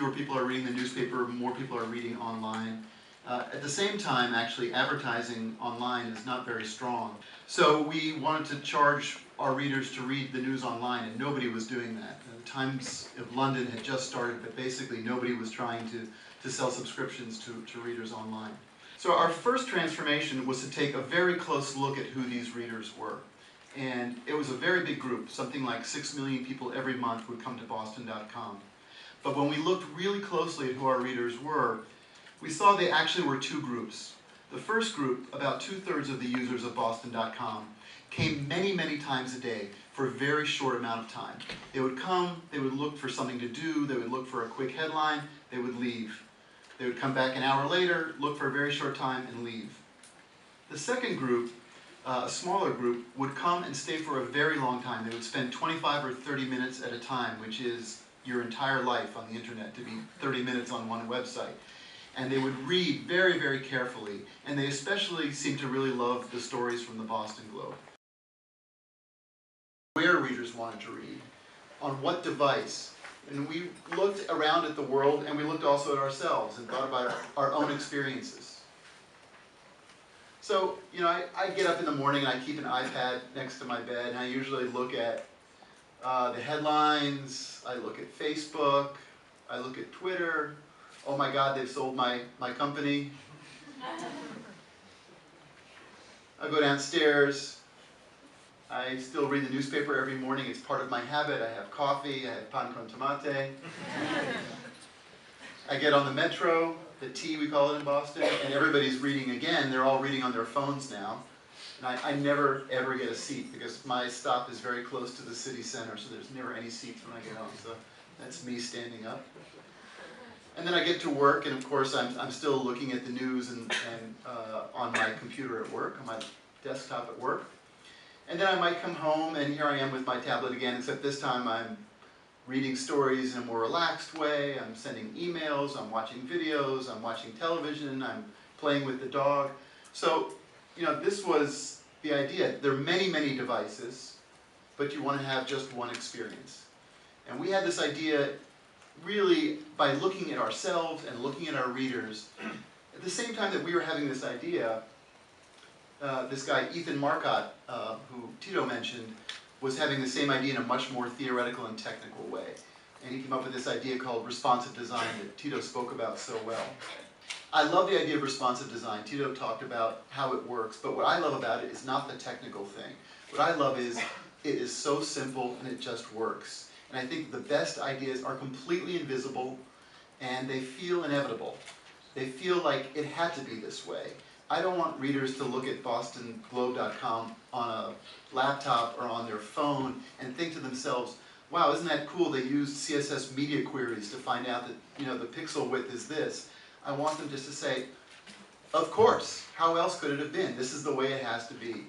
fewer people are reading the newspaper, more people are reading online. At the same time, actually, advertising online is not very strong. So we wanted to charge our readers to read the news online, and nobody was doing that. The Times of London had just started, but basically nobody was trying to sell subscriptions to readers online. So our first transformation was to take a very close look at who these readers were. And it was a very big group. Something like 6 million people every month would come to Boston.com. But when we looked really closely at who our readers were, we saw they actually were two groups. The first group, about 2/3 of the users of Boston.com, came many, many times a day for a very short amount of time. They would come, they would look for something to do, they would look for a quick headline, they would leave. They would come back an hour later, look for a very short time, and leave. The second group, a smaller group, would come and stay for a very long time. They would spend 25 or 30 minutes at a time, which is your entire life on the internet, to be 30 minutes on one website. And they would read very, very carefully, and they especially seemed to really love the stories from the Boston Globe. Where readers wanted to read, on what device. And we looked around at the world, and we looked also at ourselves and thought about our own experiences. So, you know, I get up in the morning and I keep an iPad next to my bed, and I usually look at the headlines, I look at Facebook, I look at Twitter. Oh my God, they've sold my company. I go downstairs. I still read the newspaper every morning. It's part of my habit. I have coffee, I have pan con tomate. I get on the metro, the T we call it in Boston, and everybody's reading again. They're all reading on their phones now. And I never ever get a seat because my stop is very close to the city center, so there's never any seats when I get on. So that's me standing up. And then I get to work, and of course I'm still looking at the news and on my computer at work, on my desktop at work. And then I might come home, and here I am with my tablet again, except this time I'm reading stories in a more relaxed way, I'm sending emails, I'm watching videos, I'm watching television, I'm playing with the dog. So, you know, this was the idea. There are many, many devices, but you want to have just one experience. And we had this idea really by looking at ourselves and looking at our readers. At the same time that we were having this idea, this guy Ethan Marcotte, who Tito mentioned, was having the same idea in a much more theoretical and technical way. And he came up with this idea called responsive design that Tito spoke about so well. I love the idea of responsive design. Tito talked about how it works, but what I love about it is not the technical thing. What I love is it is so simple and it just works. And I think the best ideas are completely invisible and they feel inevitable. They feel like it had to be this way. I don't want readers to look at bostonglobe.com on a laptop or on their phone and think to themselves, wow, isn't that cool? They used CSS media queries to find out that, you know, the pixel width is this. I want them just to say, of course, how else could it have been? This is the way it has to be.